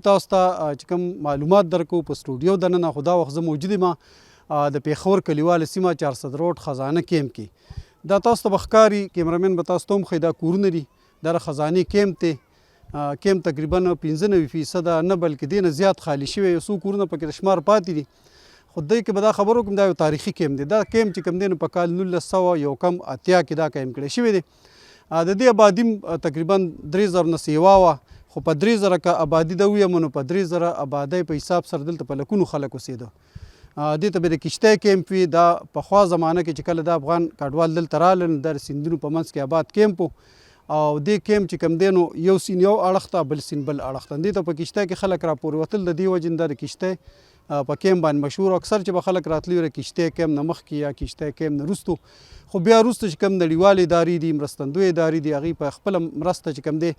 تاسو ته چې کوم معلومات درکو په سټوډیو دننه خو دا وخت زه موجود یم د پیښور کلیواله سیمه 400 روډ خزانه کیمپ کې. دا تاسو ته به ښکاري، کیمرامین به تاسو ته هم ښیي، دا کورونه دي، دا د خزانې کیمپ دی. کیمپ تقریبا 95% نه بلکې دې نه زیات خالي شوی، یو څو کورونه پکې د شمار پاتې دي. خو دې کې به دا خبر وکړم دا یو تاریخي کیمپ دی. دا کیمپ چې کوم دی نو په کال 1980 کې دا قایم کړی شوی دی. د دې آبادي تقریبا 3000 نه سیوا وه، خو په 3000 که آبادي ده ویم نو په 3000 آبادۍ په حساب سره دلته په لکونو خلک اوسېده. دې ته به د کشتۍ کیمپ وي. دا پخوا زمانه کې چې کله د افغان کډوال دلته راغلل نو دا د سیندونو په منځ کې آباد کیمپ و، او دې کیمپ چې کوم دی نو یو سیند یو اړخ ته، بل سیند بل اړخ ته. دې ته په کشتۍ کې خلک راپورې وتل. د دې وجې نه دا د کشتۍ په کیمپ باندې مشهور، اکثر چې به خلک راتلي وي کشتۍ کیمپ نه مخکې یا کشتۍ کیمپ نه وروستو. خو بیا وروسته چې کوم نړیوالې ادارې دي، مرستندویې ادارې دي، هغوی په خپله مرسته چې کوم دی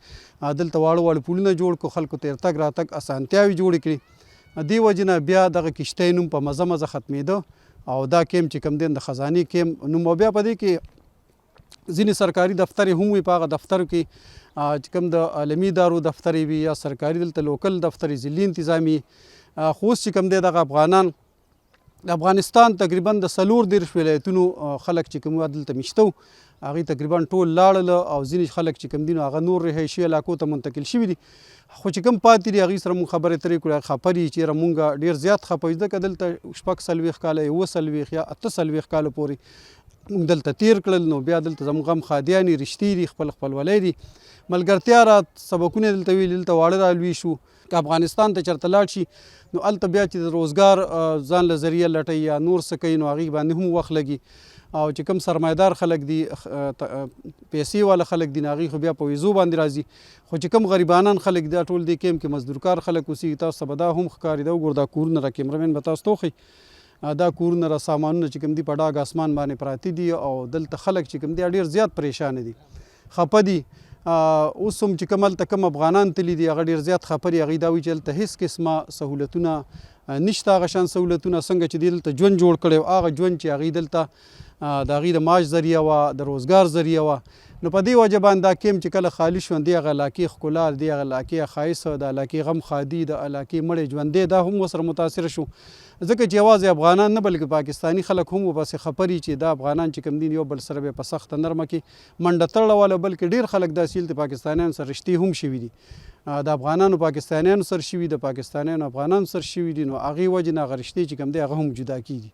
دلته واړه واړه پلونه جوړ کړو، خلکو ته تګ راتګ اسانتیاوې جوړې کړي. دې وجې نه بیا دغه کشتۍ نوم په مزه مزه ختمېده او دا کیمپ چې کوم دی د خزانې کیمپ نوم. او بیا په دې کې ځینې سرکاري دفتر هم وي. په هغه دفترو کې چې کوم د عالمي ادارو دفتر وي یا سرکاري دلته لوکل دفتر ضلعي انتظامي. خو اوس چې کوم دی دغه افغانان د افغانستان تقریبا د 34 ولایتونو خلک چې کوم دلته میشته وو، هغوی تقریبا ټول لاړل او ځینې خلک چې کوم دي نو هغه نور رهایشي علاقو ته منتقل شوي دي. خو چې کوم پاتې دي هغوی سره مونږ خبرې اترې کړو. خفه دي چې یاره مونږ ډېر زیات خفه یو، ځکه دلته 40 کاله 41 یا 48 کاله پورې مونږ دلته تیر کړل. نو بیا دلته زموږ غم خادیانې رشتې دي، خپلولی دي، ملګرتیا را سبقونه دلته ویل، دلته واړه رالوي شو. که افغانستان ته چېرته لاړ شي نو هلته بیا چې د روزګار ځان له ذریعه لټوي یا نور څه کوي نو هغوی باندې هم وخت لګي. او چې کوم سرمایدار خلک دي، پیسې والا خلک دي، نو هغوی خو بیا په ویزو باندې راځي. خو چې کوم غریبانان خلک دي ټول دې کیمپ کې مزدورکار خلک اوسېږي. تاسو ته به دا هم ښکاري. دا وګوره، دا کورونه را کیمرامین به تاسو ته وښیي. دا کورونه را سامانونه چې کوم دي په ډاګ اسمان باندې پراته دي او دلته خلک چې کوم دي ډېر زیات پریشانه دي، خفه دي. اوس هم چې کوم هلته کوم افغانان تللي دي هغه ډېر زیات خفه دي. هغوی دا وایي چې هلته هېڅ قسمه سهولتونه نشته، هغه شان سهولتونه څنګه چې دوی دلته ژوند جوړ کړی، هغه ژوند چې هغوی دلته د هغوی د معاش ذریعه وه، د روزګار ذریعه وه. نو په دې وجه باندې دا کیمپ چې کله خالي شو، د هغه علاقې ښکلا، د هغه علاقې ښایست، د علاقې غم خادي، د علاقې مړی ژوندی، دا هم ورسره متاثره شو. ځکه چې یوازې افغانان نه بلکې پاکستاني خلک هم ورپسې خفه دي چې دا افغانان چې کوم دي یو بل سره به په سخته نرمه کې منډه تړله واله، بلکې ډېر خلک داسې دلته پاکستانیانو سره رشتې هم شوي دي، د افغانانو پاکستانیانو سره شوي، د پاکستانیانو افغانانو سره شوي دي. نو هغې وجې نه هغه رشتې چې کوم دی هغه هم جدا کېږي.